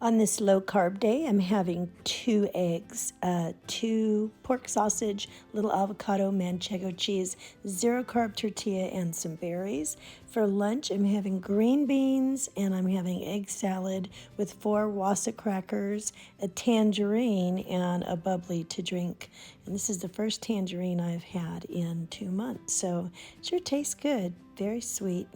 On this low carb day, I'm having 2 eggs, 2 pork sausage, little avocado, manchego cheese, 0 carb tortilla, and some berries. For lunch, I'm having green beans and I'm having egg salad with 4 Wassa crackers, a tangerine, and a bubbly to drink. And this is the first tangerine I've had in 2 months, so it sure tastes good, very sweet.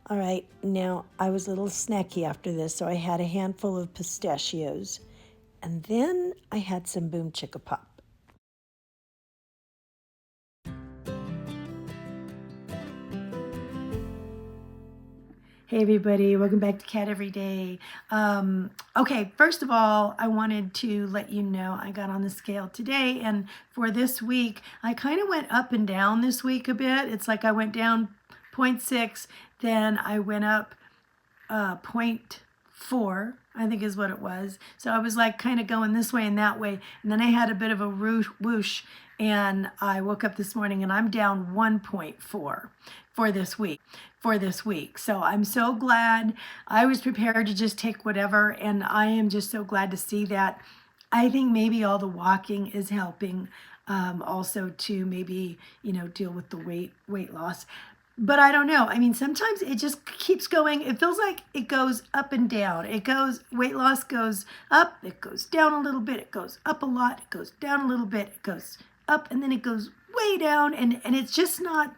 All right, now I was a little snacky after this, so I had a handful of pistachios. And then I had some Boom Chicka Pop. Hey everybody, welcome back to Cat Every Day. Okay, first of all, I wanted to let you know I got on the scale today, and for this week, I kind of went up and down this week a bit. It's like I went down 0.6, then I went up 0.4, I think is what it was. So I was like kind of going this way and that way, and then I had a bit of a whoosh, and I woke up this morning and I'm down 1.4 for this week. So I'm so glad. I was prepared to just take whatever, and I am just so glad to see that. I think maybe all the walking is helping, also to maybe, deal with the weight loss. But I don't know. I mean, sometimes it just keeps going. It feels like it goes up and down. Weight loss goes up, it goes down a little bit, it goes up a lot, it goes down a little bit, it goes up, and then it goes way down. And it's just not,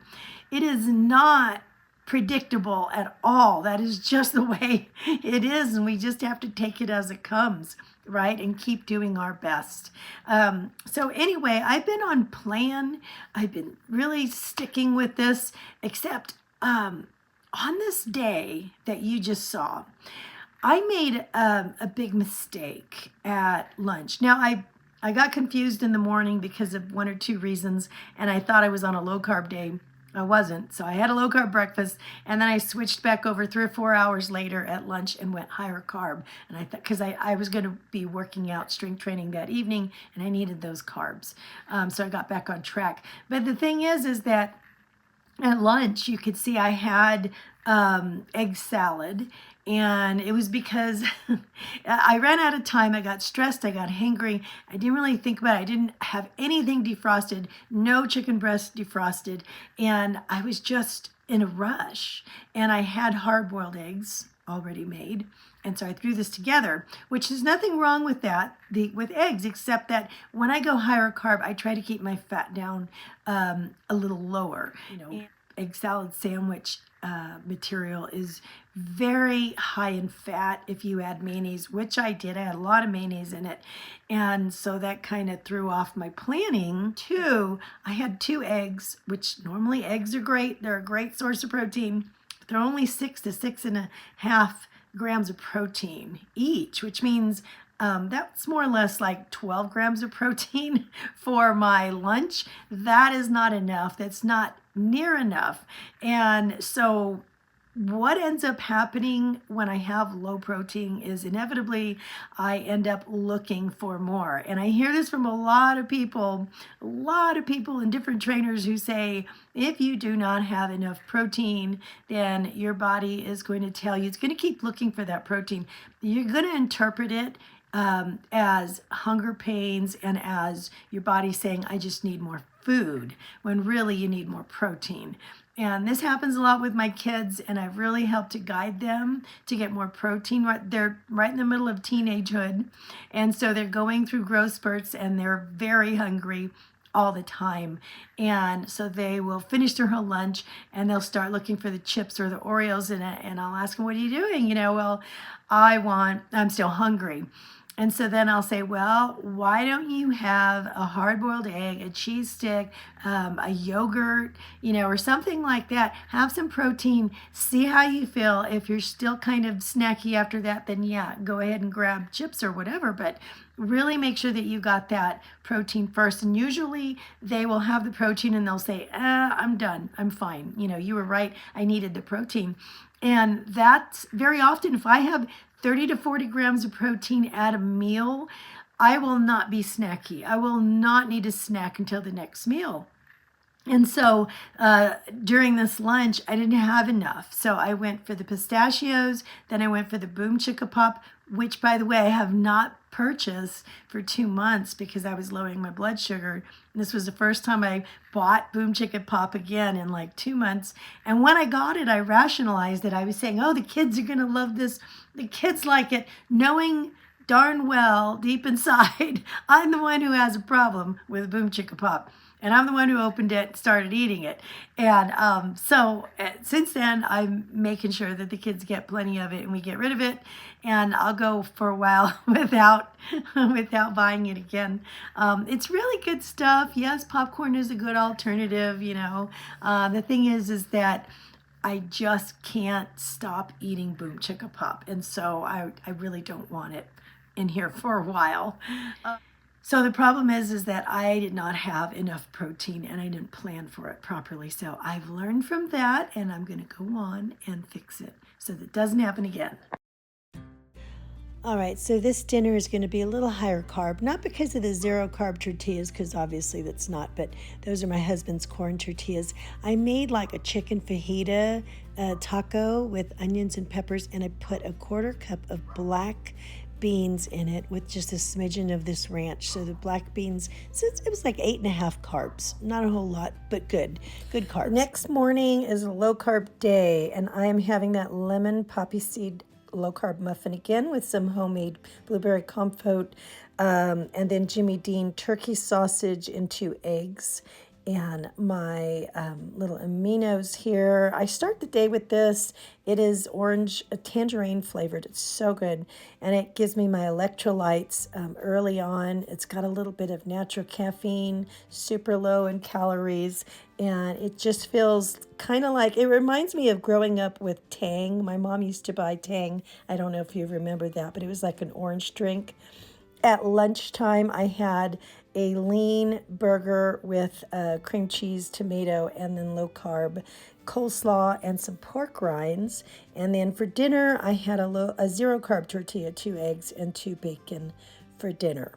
it is not predictable at all. That is just the way it is. And we just have to take it as it comes, right? And keep doing our best. So anyway, I've been on plan. I've been really sticking with this, except on this day that you just saw, I made a big mistake at lunch. Now, I got confused in the morning because of 1 or 2 reasons, and I thought I was on a low carb day. I wasn't. So I had a low carb breakfast, and then I switched back over 3 or 4 hours later at lunch and went higher carb. And I thought, because I was going to be working out strength training that evening, and I needed those carbs. So I got back on track. But the thing is that at lunch, you could see I had egg salad, and it was because I ran out of time. I got stressed. I got hangry. I didn't really think about it. I didn't have anything defrosted, no chicken breast defrosted, and I was just in a rush. And I had hard-boiled eggs already made, and so I threw this together, which is nothing wrong with that, with eggs, except that when I go higher carb, I try to keep my fat down a little lower. Egg salad sandwich material is very high in fat if you add mayonnaise, which I did. I had a lot of mayonnaise in it, and so that kind of threw off my planning. I had 2 eggs, which normally eggs are great. They're a great source of protein. But they're only 6 to 6.5 grams of protein each, which means that's more or less like 12 grams of protein for my lunch. That is not enough. That's not near enough. And so what ends up happening when I have low protein is inevitably I end up looking for more. And I hear this from a lot of people and different trainers who say, if you do not have enough protein, then your body is going to tell you, it's going to keep looking for that protein. You're going to interpret it as hunger pains and as your body saying, I just need more food, when really you need more protein. And this happens a lot with my kids, and I've really helped to guide them to get more protein. They're right in the middle of teenagehood, and so they're going through growth spurts, and they're very hungry all the time. And so they will finish their whole lunch, and they'll start looking for the chips or the Oreos in it, and I'll ask them, what are you doing? Well, I'm still hungry. And so then I'll say, well, why don't you have a hard-boiled egg, a cheese stick, a yogurt, or something like that. Have some protein. See how you feel. If you're still kind of snacky after that, then yeah, go ahead and grab chips or whatever. But really make sure that you got that protein first. And usually they will have the protein and they'll say, I'm done. I'm fine. You were right. I needed the protein. And that's very often, if I have 30 to 40 grams of protein at a meal, I will not be snacky. I will not need a snack until the next meal. And so during this lunch, I didn't have enough. So I went for the pistachios, then I went for the Boom Chicka Pop, which, by the way, I have not purchased for 2 months because I was lowering my blood sugar. This was the first time I bought Boom Chicka Pop again in like 2 months. And when I got it, I rationalized it. I was saying, oh, the kids are going to love this. The kids like it, knowing darn well deep inside, I'm the one who has a problem with Boom Chicka Pop. And I'm the one who opened it and started eating it. And so since then, I'm making sure that the kids get plenty of it and we get rid of it. And I'll go for a while without buying it again. It's really good stuff. Yes, popcorn is a good alternative, you know. The thing is that I just can't stop eating Boom Chicka Pop. And so I really don't want it in here for a while. So the problem is that I did not have enough protein and I didn't plan for it properly. So I've learned from that and I'm going to go on and fix it so that it doesn't happen again. All right, so this dinner is going to be a little higher carb, not because of the zero carb tortillas, because obviously that's not, but those are my husband's corn tortillas. I made like a chicken fajita taco with onions and peppers, and I put a 1/4 cup of black beans in it with just a smidgen of this ranch. So the black beans, so it was like 8.5 carbs. Not a whole lot, but good carbs. Next morning is a low carb day, and I am having that lemon poppy seed low carb muffin again with some homemade blueberry compote, and then Jimmy Dean turkey sausage and 2 eggs. And my little aminos here. I start the day with this. It is orange, tangerine flavored. It's so good. And it gives me my electrolytes early on. It's got a little bit of natural caffeine, super low in calories. And it just feels kind of like, it reminds me of growing up with Tang. My mom used to buy Tang. I don't know if you remember that, but it was like an orange drink. At lunchtime, I had a lean burger with cream cheese, tomato, and then low carb coleslaw and some pork rinds. And then for dinner, I had a zero carb tortilla, 2 eggs, and 2 bacon for dinner.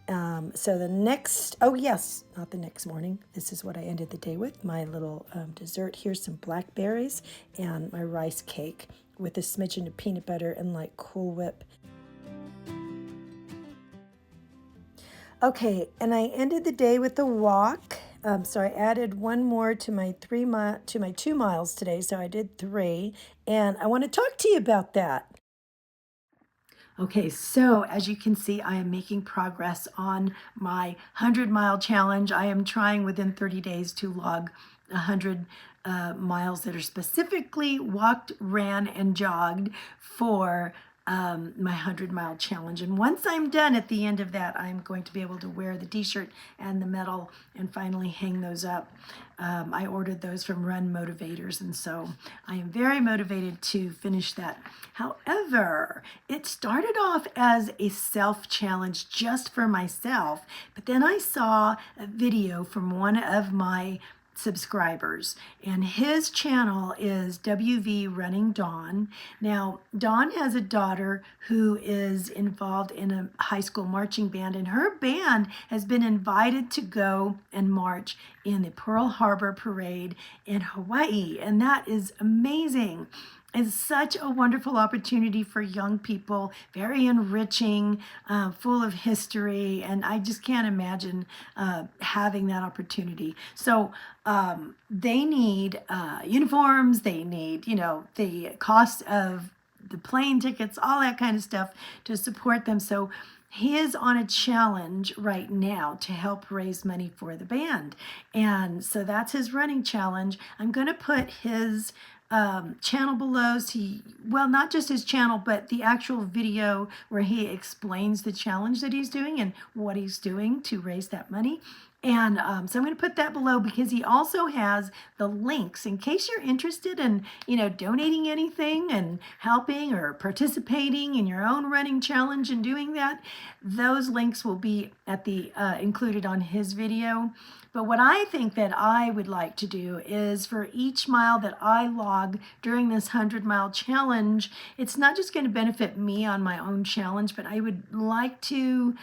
So the next, oh yes, not the next morning. This is what I ended the day with. My little dessert. Here's some blackberries and my rice cake with a smidgen of peanut butter and like Cool Whip. Okay, and I ended the day with a walk. So I added one more to my 2 miles today. So I did 3, and I want to talk to you about that. Okay, so as you can see, I am making progress on my 100-mile challenge. I am trying within 30 days to log 100 miles that are specifically walked, ran, and jogged for my 100-mile challenge. And once I'm done at the end of that, I'm going to be able to wear the t-shirt and the medal and finally hang those up. I ordered those from Run Motivators, and so I am very motivated to finish that. However, it started off as a self-challenge just for myself, but then I saw a video from one of my subscribers, and his channel is WV Running Dawn. Now, Dawn has a daughter who is involved in a high school marching band, and her band has been invited to go and march in the Pearl Harbor Parade in Hawaii, and that is amazing. It's such a wonderful opportunity for young people, very enriching, full of history, and I just can't imagine having that opportunity. So they need uniforms, they need, you know, the cost of the plane tickets, all that kind of stuff to support them. So he is on a challenge right now to help raise money for the band. And so that's his running challenge. I'm going to put his channel below. Well, not just his channel, but the actual video where he explains the challenge that he's doing and what he's doing to raise that money. And so I'm going to put that below because he also has the links in case you're interested in, you know, donating anything and helping or participating in your own running challenge and doing that. Those links will be at the included on his video. But what I think that I would like to do is for each mile that I log during this 100-mile challenge, it's not just going to benefit me on my own challenge, but I would like to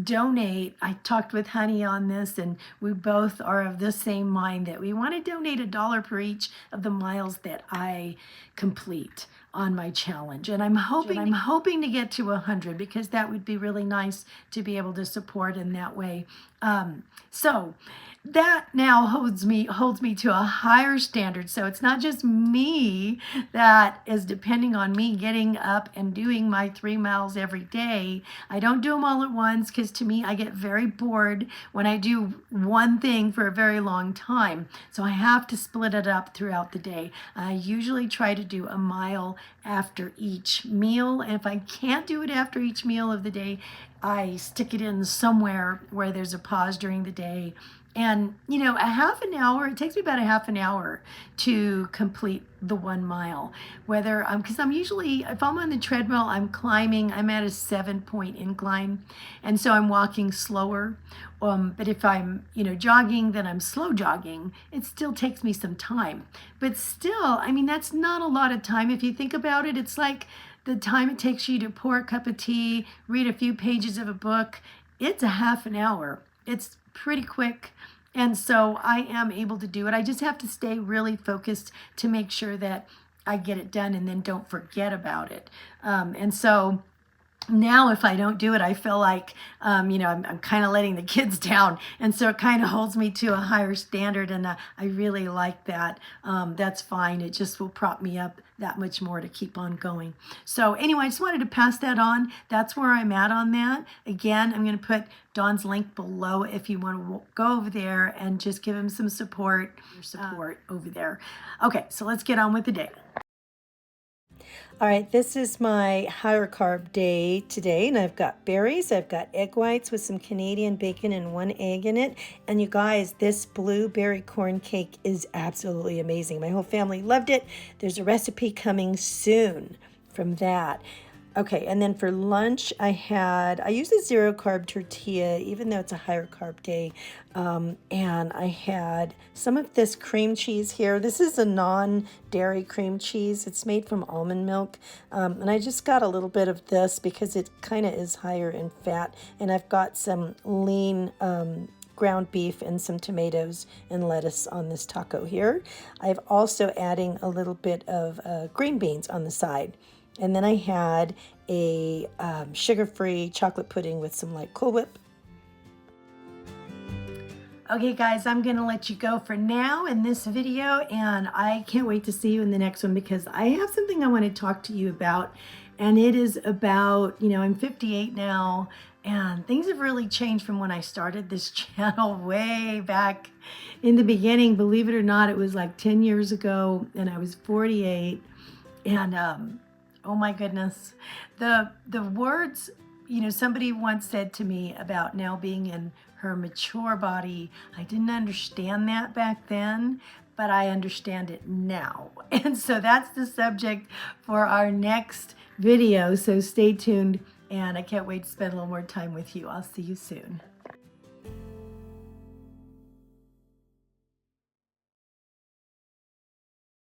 donate. I talked with Honey on this, and we both are of the same mind that we want to donate $1 per each of the miles that I complete on my challenge. And I'm hoping to get to 100, because that would be really nice to be able to support in that way. So that now holds me to a higher standard. So it's not just me that is depending on me getting up and doing my 3 miles every day. I don't do them all at once, because to me, I get very bored when I do one thing for a very long time. So I have to split it up throughout the day. I usually try to do a mile after each meal. And if I can't do it after each meal of the day, I stick it in somewhere where there's a pause during the day. And, you know, a half an hour, it takes me about a half an hour to complete the 1 mile. Whether because I'm usually, if I'm on the treadmill, I'm climbing, I'm at a 7-point incline. And so I'm walking slower. But if I'm, you know, jogging, then I'm slow jogging. It still takes me some time. But still, I mean, that's not a lot of time. If you think about it, it's like the time it takes you to pour a cup of tea, read a few pages of a book. It's a half an hour. It's pretty quick. And so I am able to do it. I just have to stay really focused to make sure that I get it done and then don't forget about it. And so now if I don't do it, I feel like, you know, I'm kind of letting the kids down. And so it kind of holds me to a higher standard. And I really like that. That's fine. It just will prop me up that much more to keep on going. So anyway, I just wanted to pass that on. That's where I'm at on that. Again, I'm going to put Dawn's link below if you want to go over there and just give him some support, over there. Okay, so let's get on with the day. All right, this is my higher carb day today, and I've got berries, I've got egg whites with some Canadian bacon and 1 egg in it. And you guys, this blueberry corn cake is absolutely amazing. My whole family loved it. There's a recipe coming soon from that. Okay, and then for lunch, I used a 0 carb tortilla, even though it's a higher carb day. And I had some of this cream cheese here. This is a non-dairy cream cheese. It's made from almond milk. And I just got a little bit of this because it kind of is higher in fat. And I've got some lean ground beef and some tomatoes and lettuce on this taco here. I've also adding a little bit of green beans on the side. And then I had a sugar-free chocolate pudding with some light Cool Whip. Okay, guys, I'm going to let you go for now in this video, and I can't wait to see you in the next one, because I have something I want to talk to you about, and it is about, you know, I'm 58 now, and things have really changed from when I started this channel way back in the beginning. Believe it or not, it was like 10 years ago, and I was 48, and oh my goodness, the words, you know, somebody once said to me about now being in her mature body. I didn't understand that back then, but I understand it now. And so that's the subject for our next video. So stay tuned, and I can't wait to spend a little more time with you. I'll see you soon.